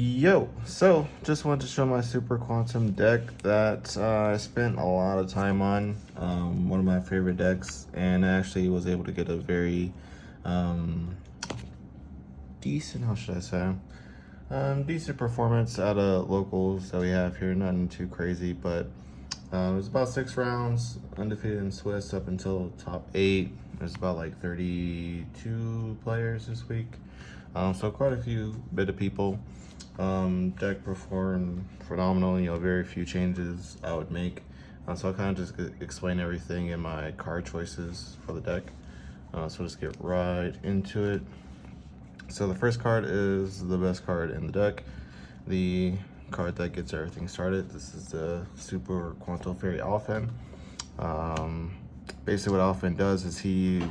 Yo, so just wanted to show my Super Quantum deck that I spent a lot of time on. One of my favorite decks, and I actually was able to get a very decent, how should I say, decent performance out of locals that we have here. Nothing too crazy, but it was about 6 rounds, undefeated in Swiss up until top 8. There's about like 32 players this week, so quite a few bit of people. Deck performed phenomenal. Very few changes I would make. So I'll kind of just explain everything in my card choices for the deck. So let's get right into it. So the first card is the best card in the deck, the card that gets everything started. This is the Super Quantum Fairy Elephant. Basically what Elephant does is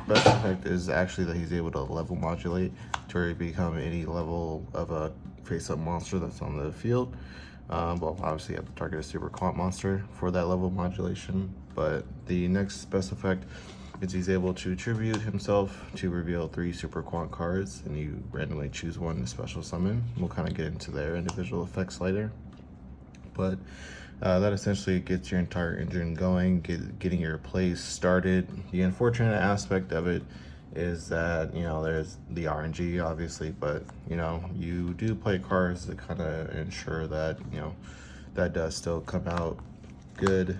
best effect is actually that he's able to level modulate to where he become any level of a face-up monster that's on the field. Well, obviously you have to target a Super Quant monster for that level modulation, but the next best effect is he's able to tribute himself to reveal 3 Super Quant cards, and you randomly choose one to special summon. We'll kind of get into their individual effects later, but that essentially gets your entire engine going, getting your plays started. The unfortunate aspect of it is that, there's the RNG obviously, but, you do play cards to kind of ensure that, that does still come out good.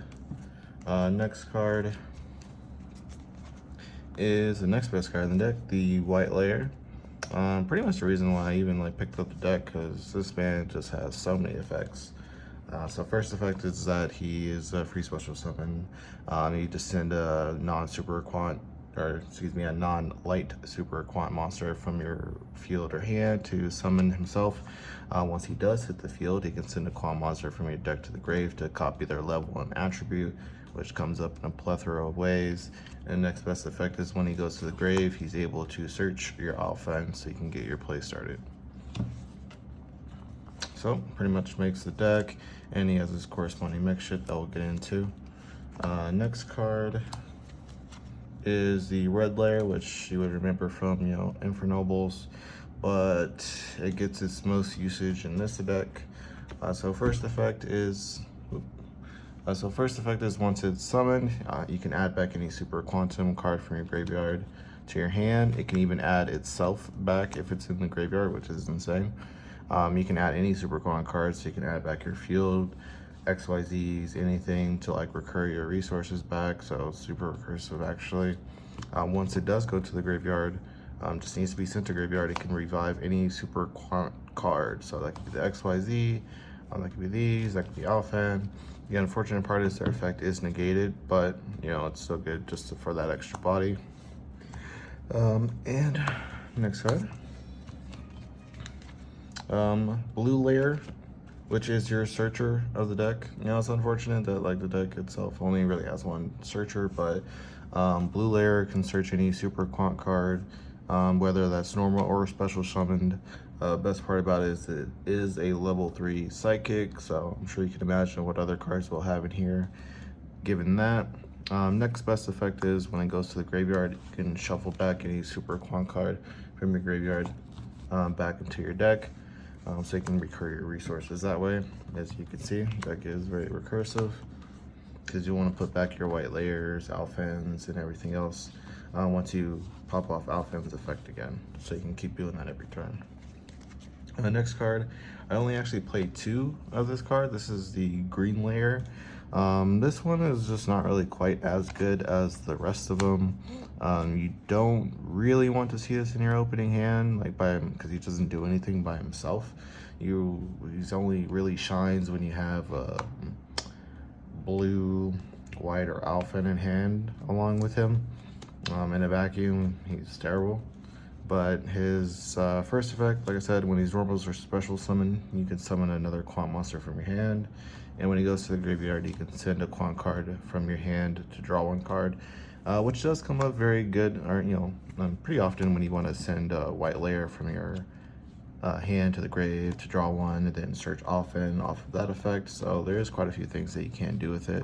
Next card is the next best card in the deck, the White Layer. Pretty much the reason why I even picked up the deck, because this man just has so many effects. So first effect is that he is a free special summon. You just send a non-super quant, or excuse me, a non-light super quant monster from your field or hand to summon himself. Once he does hit the field, he can send a quant monster from your deck to the grave to copy their level and attribute, which comes up in a plethora of ways. And next best effect is when he goes to the grave, he's able to search your alpha so you can get your play started. So pretty much makes the deck, and he has his corresponding mech shit that we'll get into. Next card is the Red Layer, which you would remember from Infernobles, but it gets its most usage in this deck. So first effect is once it's summoned, you can add back any Super Quantum card from your graveyard to your hand. It can even add itself back if it's in the graveyard, which is insane. You can add any Super Quant cards, so you can add back your field, XYZs, anything to recur your resources back, so super recursive actually. Once it does go to the graveyard, just needs to be sent to graveyard, it can revive any Super Quant card, so that could be the XYZ, that could be these, that could be Alphan. The unfortunate part is their effect is negated, but it's still good just for that extra body. And next card. Blue Layer, which is your searcher of the deck. It's unfortunate that the deck itself only really has one searcher, but Blue Layer can search any Super Quant card, whether that's normal or special summoned. Best part about it is it is a level 3 psychic, so I'm sure you can imagine what other cards we'll have in here given that. Next best effect is when it goes to the graveyard, you can shuffle back any Super Quant card from your graveyard back into your deck. So you can recur your resources that way. As you can see, that is very recursive because you want to put back your White Layers, Alphans, and everything else once you pop off Alphan's effect again. So you can keep doing that every turn. The next card, I only actually played 2 of this card. This is the Green Layer. This one is just not really quite as good as the rest of them. You don't really want to see this in your opening hand, by him, because he doesn't do anything by himself. He's only really shines when you have blue, white, or alpha in hand along with him. In a vacuum, he's terrible. But his first effect, like I said, when he's normals or special summon, you can summon another Quant monster from your hand. And when he goes to the graveyard, you can send a Quant card from your hand to draw 1 card, which does come up very good, or pretty often when you want to send a White Layer from your hand to the grave to draw 1, and then search often off of that effect. So there's quite a few things that you can do with it,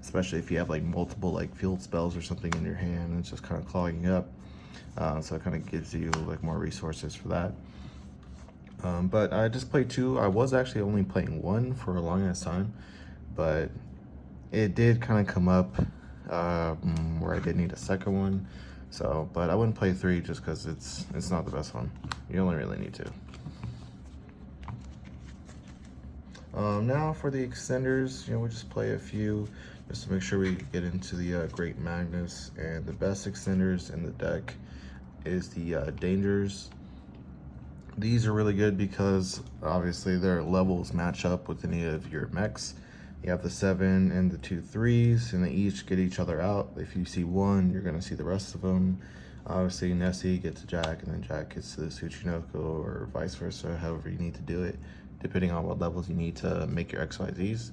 especially if you have multiple field spells or something in your hand and it's just kind of clogging up. So it kind of gives you more resources for that. But I just played two. I was actually only playing one for a long ass time, but it did kind of come up where I did need a second one. So, but I wouldn't play three just because it's not the best one. You only really need two. Now for the extenders, we'll just play a few just to make sure we get into the Great Magnus. And the best extenders in the deck is the Dangers. These are really good because obviously their levels match up with any of your mechs. You have the 7 and the 2 3s, and they each get each other out. If you see one, you're going to see the rest of them. Obviously, Nessie gets to Jack, and then Jack gets to the Tsuchinoko, or vice versa, however you need to do it, depending on what levels you need to make your XYZs.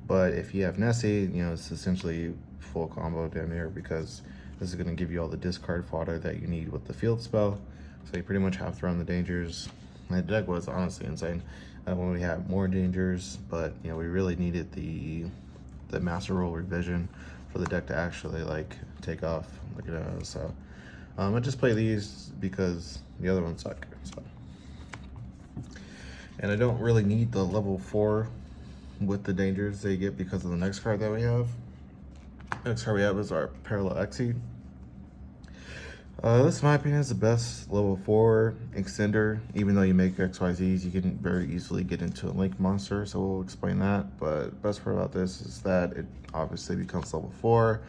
But if you have Nessie, it's essentially full combo down there because this is going to give you all the discard fodder that you need with the field spell. So you pretty much have to run the Dangers. And the deck was honestly insane when we had more Dangers, but we really needed the Master Rule revision for the deck to actually like take off. So I just play these because the other ones suck. So, and I don't really need the level 4 with the Dangers they get because of the next card that we have. Next card we have is our Parallel Exceed. This, in my opinion, is the best level 4 extender. Even though you make XYZs, you can very easily get into a Link monster, so we'll explain that. But best part about this is that it obviously becomes level 4.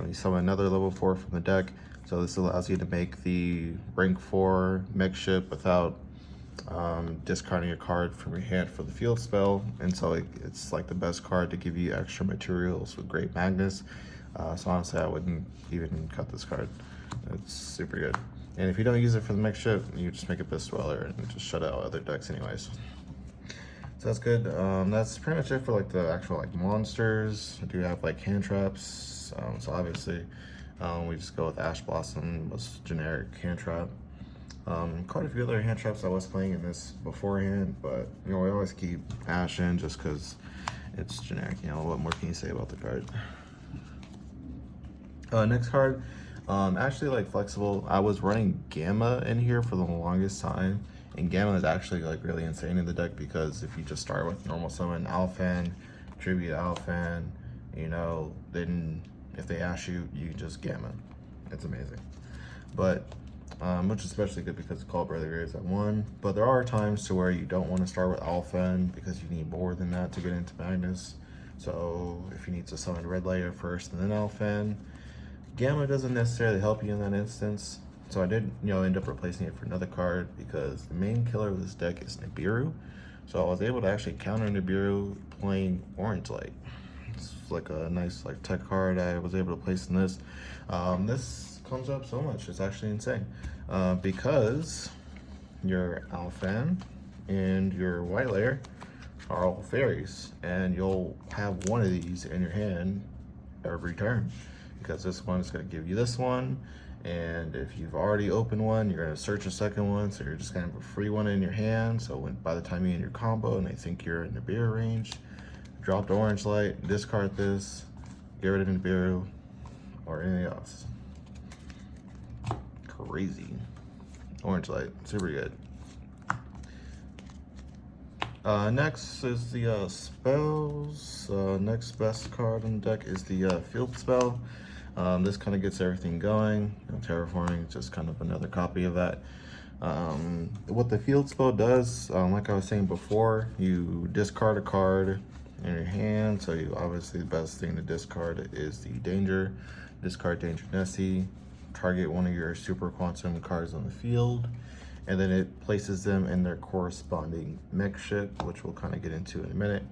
You summon another level 4 from the deck, so this allows you to make the rank 4 mech ship without discarding a card from your hand for the field spell. And so it's like the best card to give you extra materials with Great Magnus. So honestly, I wouldn't even cut this card. It's super good. And if you don't use it for the mech ship, you just make a Beast Dweller and just shut out other decks anyways. So that's good. That's pretty much it for like the actual like monsters. I do have like hand traps. So obviously we just go with Ash Blossom, was generic hand trap. Quite a few other hand traps I was playing in this beforehand, but we always keep Ash in just because it's generic. What more can you say about the card? Next card. Actually, like flexible. I was running Gamma in here for the longest time, and Gamma is actually like really insane in the deck because if you just start with normal summon Alphan, tribute Alphan, then if they ash you, you just Gamma. It's amazing. But which is especially good because Call Brother Graves at 1. But there are times to where you don't want to start with Alphan because you need more than that to get into Magnus. So if you need to summon Red Layer first and then Alphan, Gamma doesn't necessarily help you in that instance. So I did, end up replacing it for another card because the main killer of this deck is Nibiru. So I was able to actually counter Nibiru playing Orange Light. It's like a nice like tech card I was able to place in this. This comes up so much, it's actually insane. Because your Alphan and your White Layer are all fairies, and you'll have one of these in your hand every turn. Because this one is going to give you this one, and if you've already opened one, you're going to search a second one, so you're just going to have a free one in your hand. So by the time you end your combo and they think you're in the Nibiru range, drop the Orange Light, discard this, get rid of Nibiru or anything else. Crazy. Orange Light, super good. Next is the spells. Next best card on the deck is the field spell. This kind of gets everything going. Terraforming is just kind of another copy of that. What the field spell does, like I was saying before, you discard a card in your hand. So obviously the best thing to discard is the Danger. Discard Danger Nessie. Target one of your Super Quantum cards on the field, and then it places them in their corresponding mech ship, which we'll kind of get into in a minute.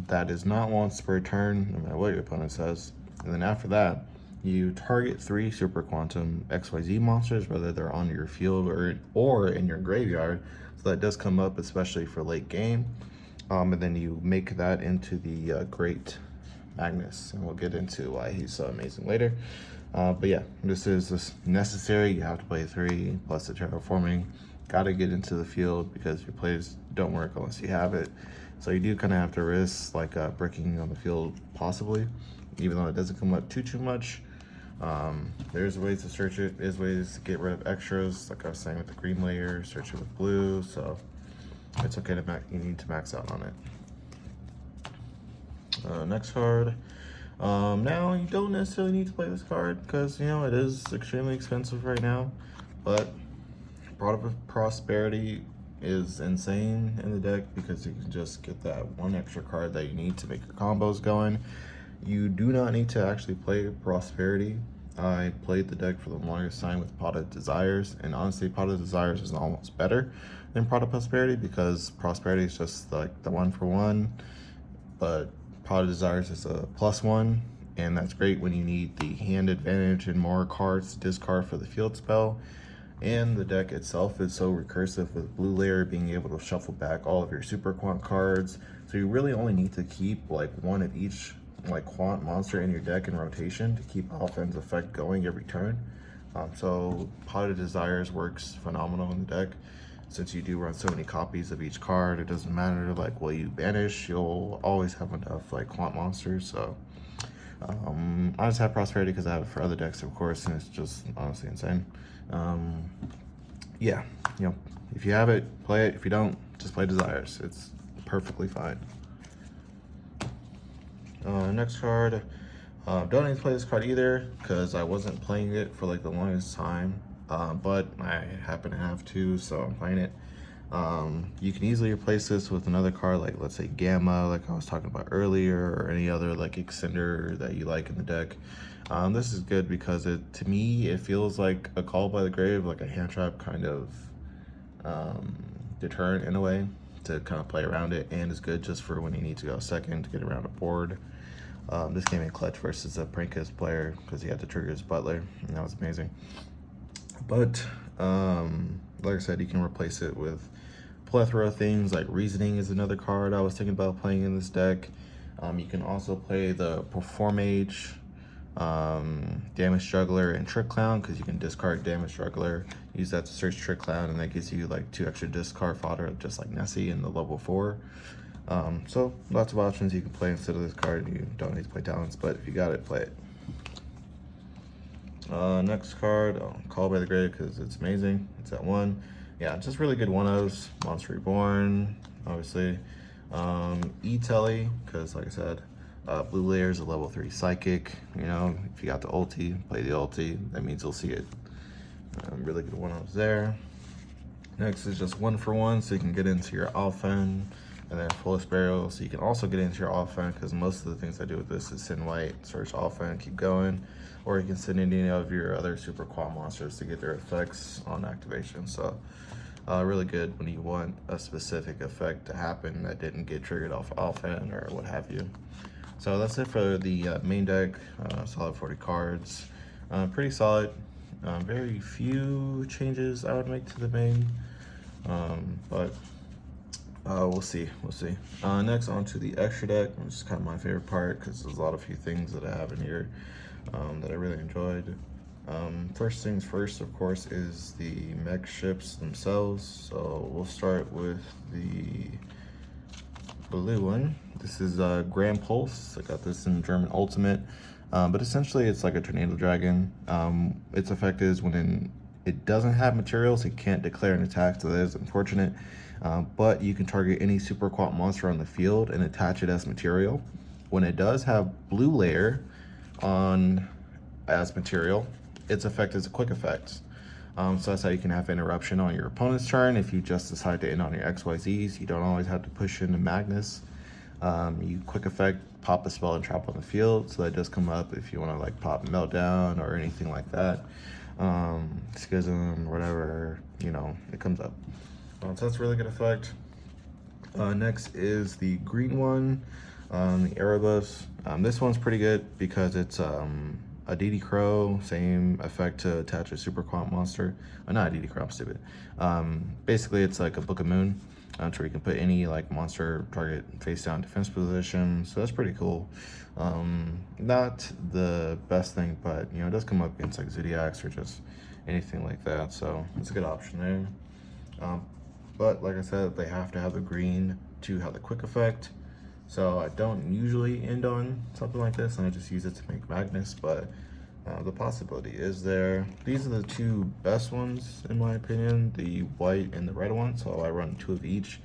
That is not once per turn, no matter what your opponent says. And then after that, you target 3 Super Quantum XYZ monsters, whether they're on your field or in your graveyard. So that does come up, especially for late game. And then you make that into the Great Magnus, and we'll get into why he's so amazing later. But yeah, this is necessary. You have to play 3 plus the terraforming. Got to get into the field because your plays don't work unless you have it. So you do kind of have to risk like bricking on the field possibly, even though it doesn't come up too much. There's ways to search it. There's ways to get rid of extras, like I was saying with the green layer, search it with blue, so it's okay to you need to max out on it. Next card. Now you don't necessarily need to play this card because, you know, it is extremely expensive right now, but Prosperity is insane in the deck because you can just get that one extra card that you need to make your combos going. You do not need to actually play Prosperity. I played the deck for the longest time with Pot of Desires, and honestly, Pot of Desires is almost better than Pot of Prosperity because Prosperity is just like the 1-for-1, but Pot of Desires is a +1, and that's great when you need the hand advantage and more cards to discard for the field spell. And the deck itself is so recursive with blue layer being able to shuffle back all of your super quant cards. So you really only need to keep like one of each like quant monster in your deck in rotation to keep offense effect going every turn. So Pot of Desires works phenomenal in the deck. Since you do run so many copies of each card, it doesn't matter like what you banish, you'll always have enough like quant monsters. So I just have Prosperity because I have it for other decks, of course, and it's just honestly insane. Yeah, you know, if you have it, play it. If you don't, just play Desires. It's perfectly fine. Next card. Don't need to play this card either because I wasn't playing it for like the longest time, but I happen to have to, so I'm playing it. You can easily replace this with another card like, let's say, Gamma, like I was talking about earlier, or any other like extender that you like in the deck. This is good because to me it feels like a Call by the Grave, like a hand trap kind of deterrent in a way to kind of play around it, and it's good just for when you need to go second to get around a board. This came in clutch versus a Prankist player because he had to trigger his Butler, and that was amazing. But like I said, you can replace it with plethora of things, like Reasoning is another card I was thinking about playing in this deck. You can also play the Performage, Damage Juggler, and Trick Clown because you can discard Damage Juggler, use that to search Trick Clown, and that gives you like 2 extra discard fodder, just like Nessie in the level 4. So lots of options you can play instead of this card. You don't need to play Talents, but if you got it, play it. Next card, Call by the Grave because it's amazing. It's at 1. Yeah, just really good 1-ofs. Monster Reborn, obviously. E-Telly, because like I said, blue layer is a level 3 psychic. You know, if you got the ulti, play the ulti. That means you'll see it. Really good 1-ofs there. Next is just 1-for-1, so you can get into your Alphen, and then Fullest Burial, so you can also get into your Alphen, because most of the things I do with this is send white, search Alphen, keep going, or you can send any of your other super quad monsters to get their effects on activation. So really good when you want a specific effect to happen that didn't get triggered off Alphen or what have you. So that's it for the main deck. Solid 40 cards. Pretty solid. Very few changes I would make to the main, but we'll see. Next, on to the extra deck, which is kind of my favorite part because there's a lot of few things that I have in here that I really enjoyed. First things first, of course, is the mech ships themselves. So we'll start with the blue one. This is Grand Pulse. I got this in German Ultimate, but essentially it's like a Tornado Dragon. Its effect is when it doesn't have materials, it can't declare an attack, so that is unfortunate. But you can target any super quant monster on the field and attach it as material. When it does have blue layer on as material, its effect is a quick effect. So that's how you can have interruption on your opponent's turn. If you just decide to end on your XYZs, you don't always have to push into Magnus. You quick effect, pop a spell and trap on the field, so that does come up if you want to like pop Meltdown or anything like that. Schism, whatever, you know, it comes up. So that's a really good effect. Next is the green one, the Erebus. This one's pretty good because it's a DD Crow, same effect to attach a super quant monster. Not a DD Crow, I'm stupid. Basically, it's like a Book of Moon, where you can put any like monster target face down defense position. So that's pretty cool. Not the best thing, but you know, it does come up against like Zodiacs or just anything like that. So it's a good option there. But like I said, they have to have the green to have the quick effect. So I don't usually end on something like this, and I just use it to make Magnus, but The possibility is there. These are the two best ones in my opinion, the white and the red one, so I run 2 of each.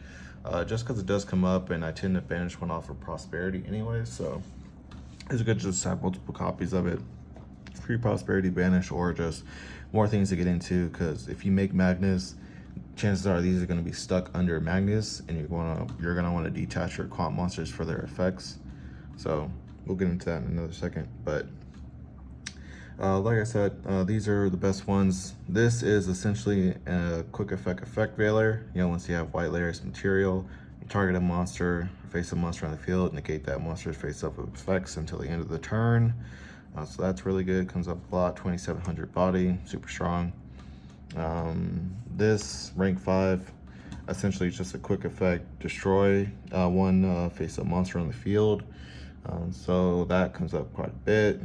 Just because it does come up and I tend to banish one off for prosperity anyway, so it's good to just have multiple copies of it. Free prosperity banish, or just more things to get into, because if you make Magnus, chances are these are going to be stuck under Magnus, and you're gonna want to detach your quant monsters for their effects. So we'll get into that in another second. But like I said, these are the best ones. This is essentially a quick effect veiler. You know, once you have white layers material, you target a monster, face a monster on the field, negate that monster's face up with effects until the end of the turn. So that's really good. Comes up a lot. 2700 body, super strong. This rank 5, essentially it's just a quick effect, destroy one face up monster on the field. So that comes up quite a bit.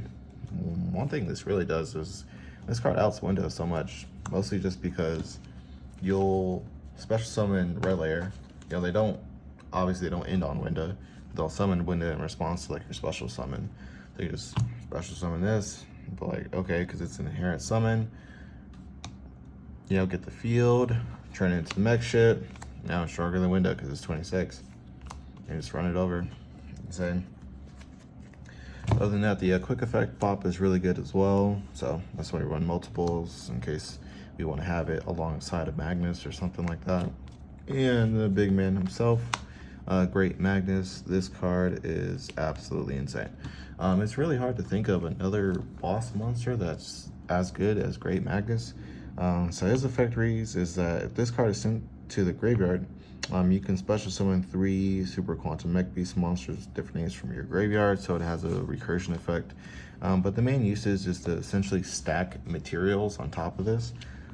One thing this really does is this card outs window so much, mostly just because you'll special summon red layer. You know, they don't end on window. They'll summon window in response to like your special summon. So you just special summon this, but like, okay, because it's an inherent summon. You know, get the field, turn it into the mech shit. Now it's stronger than window because it's 26. You just run it over. Insane. Other than that, the quick effect pop is really good as well. So that's why we run multiples in case we want to have it alongside of Magnus or something like that. And the big man himself, Great Magnus. This card is absolutely insane. It's really hard to think of another boss monster that's as good as Great Magnus. So his effect reads is that if this card is sent to the graveyard, you can special summon 3 super quantum mech beast monsters, different names from your graveyard, so it has a recursion effect. But the main usage is to essentially stack materials on top of this.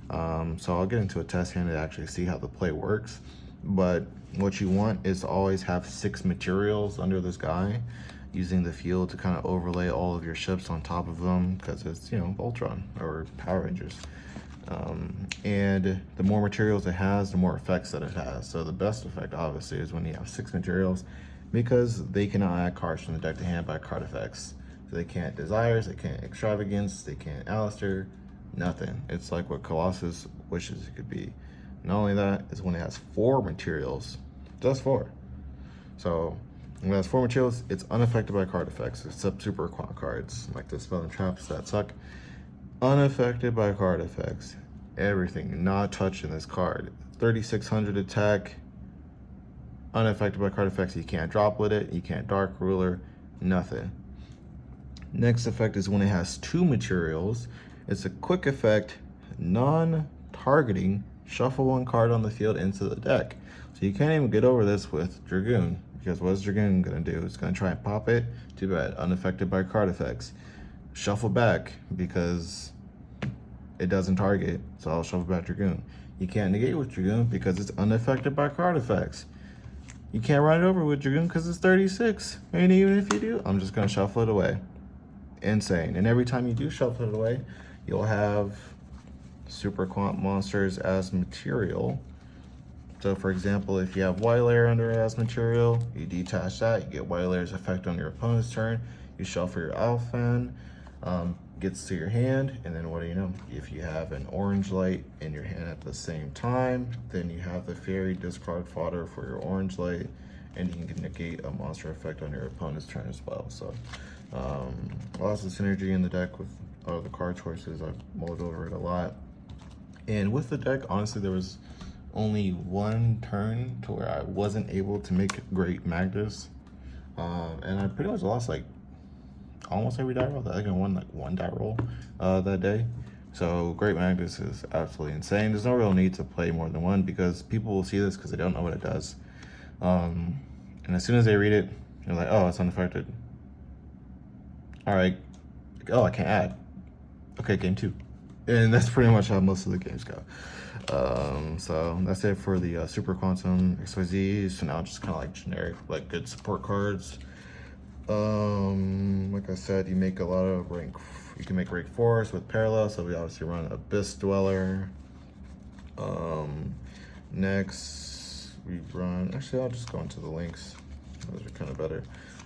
So I'll get into a test hand to actually see how the play works. But what you want is to always have 6 materials under this guy, using the field to kind of overlay all of your ships on top of them, because it's, you know, Voltron or Power Rangers. And the more materials it has, the more effects that it has. So the best effect obviously is when you have 6 materials, because they cannot add cards from the deck to hand by card effects. So they can't Desires, they can't Extravagance, they can't Alistair, nothing. It's like what Colossus wishes it could be. Not only that, is when it has 4 materials, just 4. So when it has 4 materials, it's unaffected by card effects, except super quant cards like the Spell and Traps that suck. Unaffected by card effects. Everything not touching this card. 3600 attack. Unaffected by card effects. You can't drop with it. You can't Dark Ruler. Nothing. Next effect is when it has 2 materials. It's a quick effect, non-targeting. Shuffle 1 card on the field into the deck. So you can't even get over this with Dragoon, because what is Dragoon gonna do? It's gonna try and pop it. Too bad. Unaffected by card effects. Shuffle back because it doesn't target, so I'll shuffle back Dragoon. You can't negate with Dragoon because it's unaffected by card effects. You can't run it over with Dragoon because it's 36. And even if you do, I'm just gonna shuffle it away. Insane. And every time you do shuffle it away, you'll have super quant monsters as material. So for example, if you have white layer under it as material, you detach that, you get white layer's effect on your opponent's turn, you shuffle your Alphan, gets to your hand, and then what do you know? If you have an orange light in your hand at the same time, then you have the fairy discard fodder for your orange light, and you can negate a monster effect on your opponent's turn as well. So lots of synergy in the deck with the card choices. I've mulled over it a lot. And with the deck, honestly, there was only 1 turn to where I wasn't able to make Great Magnus. And I pretty much lost like almost every die roll. I think I won like 1 die roll that day. So Great Magnus is absolutely insane. There's no real need to play more than 1, because people will see this because they don't know what it does. And as soon as they read it, they're like, oh, it's unaffected. All right. Oh, I can't add. Okay, game 2. And that's pretty much how most of the games go. So that's it for the Super Quantum XYZ. So now just kind of like generic, like good support cards. Like I said, you make a lot of you can make rank 4s with parallel, so we obviously run Abyss Dweller. Next we run, actually I'll just go into the links, those are kind of better.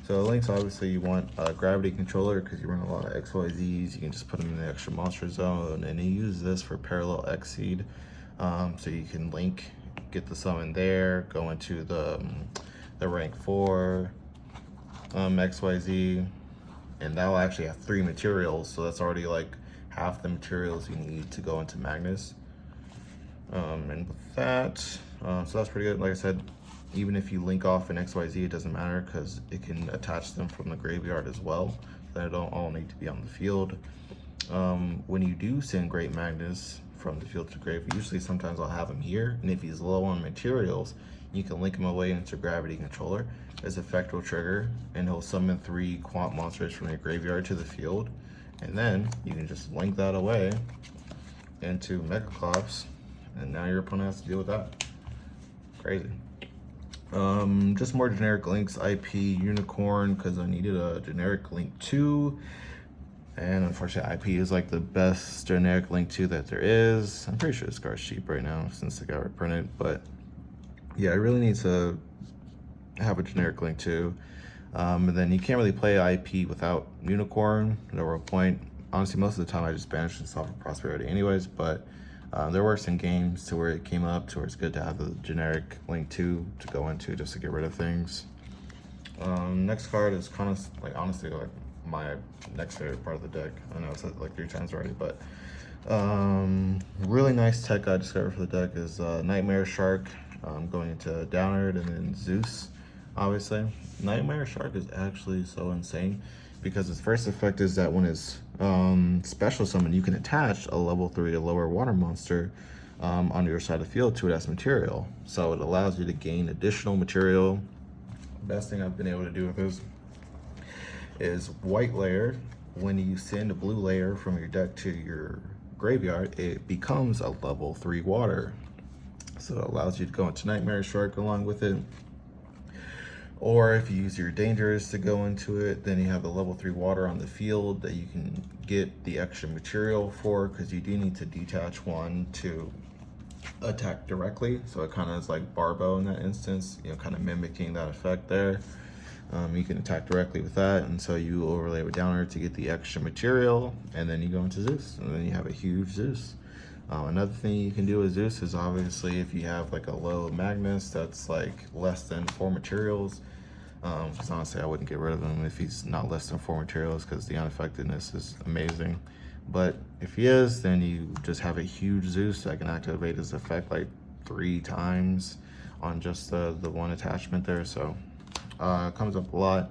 So links, obviously you want a gravity controller because you run a lot of XYZs. You can just put them in the extra monster zone, and you use this for parallel exceed. So you can link, get the summon there, go into the rank 4 XYZ, and that'll actually have 3 materials. So that's already like half the materials you need to go into Magnus. And with that, so that's pretty good. Like I said, even if you link off an XYZ, it doesn't matter because it can attach them from the graveyard as well. They don't all need to be on the field. When you do send Great Magnus from the field to grave, usually sometimes I'll have him here, and if he's low on materials, you can link him away into Gravity Controller. His effect will trigger, and he'll summon 3 quant monsters from your graveyard to the field, and then you can just link that away into Megaclops, and now your opponent has to deal with that. Crazy. Just more generic links, IP Unicorn, because I needed a generic link 2, and unfortunately IP is like the best generic link 2 that there is. I'm pretty sure this card's cheap right now since it got reprinted, but yeah, I really need to have a generic link 2. And then you can't really play IP without Unicorn, no real point. Honestly, most of the time I just banish this off of Prosperity anyways, but there were some games to where it came up to where it's good to have the generic link 2 to go into just to get rid of things. Next card is kind of like, honestly, like my next favorite part of the deck. I know I said it like 3 times already, but really nice tech I discovered for the deck is Nightmare Shark, going into Downard and then Zeus. Obviously, Nightmare Shark is actually so insane because its first effect is that when it's special summon, you can attach a level 3 or lower water monster on your side of the field to it as material. So it allows you to gain additional material. Best thing I've been able to do with this is white layer. When you send a blue layer from your deck to your graveyard, it becomes a level 3 water. So it allows you to go into Nightmare Shark along with it. Or if you use your Dangerous to go into it, then you have the level 3 water on the field that you can get the extra material for, because you do need to detach one to attack directly. So it kind of is like Barbo in that instance, you know, kind of mimicking that effect there. You can attack directly with that, and so you overlay with Downer to get the extra material, and then you go into Zeus, and then you have a huge Zeus. Another thing you can do with Zeus is obviously if you have like a low Magnus that's like less than 4 materials, because honestly I wouldn't get rid of him if he's not less than 4 materials because the unaffectedness is amazing. But if he is, then you just have a huge Zeus that can activate his effect like 3 times on just the one attachment there. So it comes up a lot.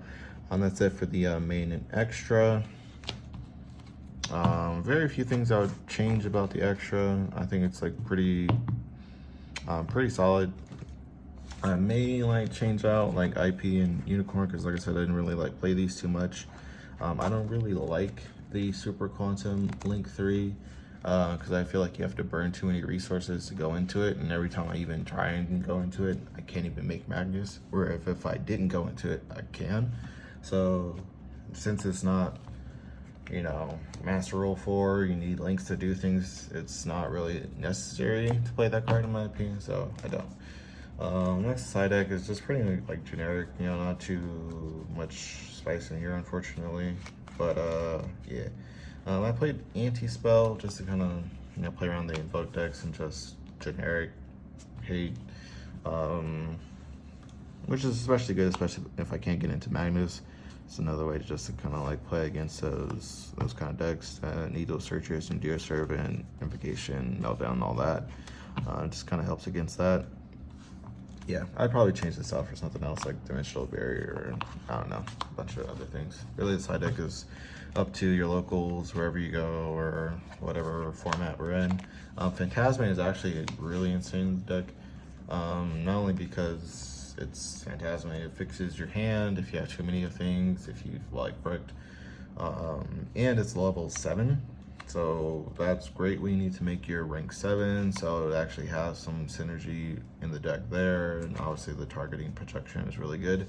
That's it for the main and extra. Very few things I would change about the extra. I think it's like pretty solid. I may like change out like IP and Unicorn because like I said, I didn't really like play these too much. I don't really like the Super Quantum Link 3 because I feel like you have to burn too many resources to go into it, and every time I even try and go into it, I can't even make Magnus, where if I didn't go into it, I can. So since it's not, you know, Master Rule 4, you need links to do things, it's not really necessary to play that card in my opinion, so I don't. Next side deck is just pretty like generic, you know, not too much spice in here unfortunately, but yeah. I played Anti-Spell just to kind of, you know, play around the Invoke decks and just generic hate, which is especially good, especially if I can't get into Magnus. It's another way just to kind of like play against those kind of decks that need those searchers and Deer Servant, Invocation, Meltdown, and all that. It just kind of helps against that. Yeah, I'd probably change this out for something else like Dimensional Barrier, or I don't know, a bunch of other things. Really, the side deck is up to your locals, wherever you go, or whatever format we're in. Phantasma is actually really insane in the deck, not only because it's Phantasma, it fixes your hand if you have too many of things, if you've like bricked, and it's level 7. So that's great when you need to make your rank 7, so it actually has some synergy in the deck there, and obviously the targeting protection is really good.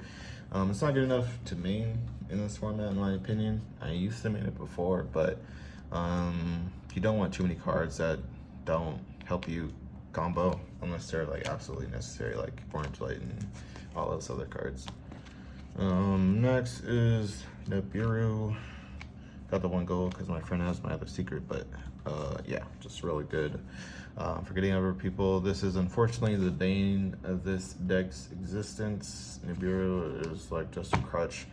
It's not good enough to main in this format in my opinion. I used to main it before, but you don't want too many cards that don't help you combo unless they're like absolutely necessary, like Orange Light and all those other cards. Next is Nibiru. Got the one goal because my friend has my other secret, but yeah, just really good for getting over people. This is unfortunately the bane of this deck's existence. Nibiru is like just a crutch.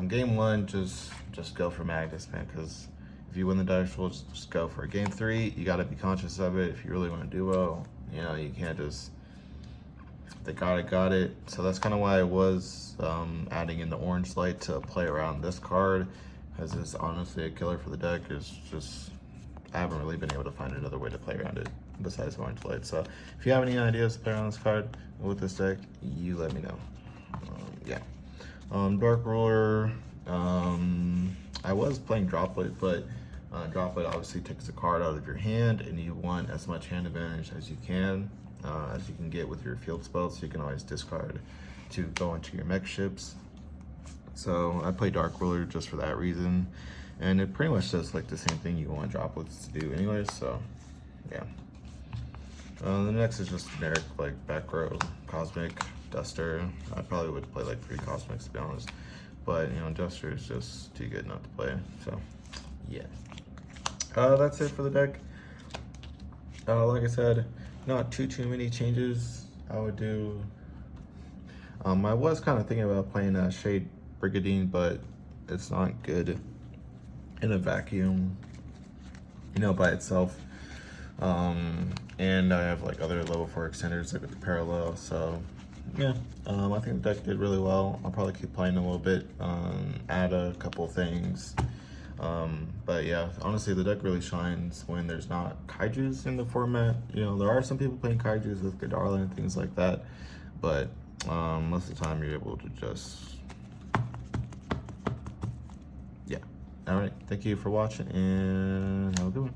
Game 1, just go for Magnus, man, because if you win the dice roll, just go for it. Game 3, you got to be conscious of it. If you really want to do well, you know, you can't just, they got it. So that's kind of why I was adding in the orange light to play around this card, because it's honestly a killer for the deck. It's just, I haven't really been able to find another way to play around it besides orange light. So if you have any ideas to play around this card with this deck, you let me know. Yeah. Dark Ruler, I was playing Droplet, but Droplet obviously takes a card out of your hand, and you want as much hand advantage as you can get with your field spells, so you can always discard to go into your mech ships. So I play Dark Ruler just for that reason, and it pretty much does like the same thing you want Droplets to do anyways, so yeah. The next is just generic like back row Cosmic Duster. I probably would play like 3 Cosmics to be honest, but you know, Duster is just too good not to play, so yeah. That's it for the deck. Like I said, not too many changes I would do. I was kind of thinking about playing Shade Brigadine, but it's not good in a vacuum, you know, by itself. And I have like other level 4 extenders like with the parallel, so yeah. I think the deck did really well. I'll probably keep playing a little bit, add a couple things. But yeah, honestly, the deck really shines when there's not kaijus in the format. You know, there are some people playing kaijus with Godala and things like that, but most of the time you're able to just, yeah. All right, thank you for watching, and have a good one.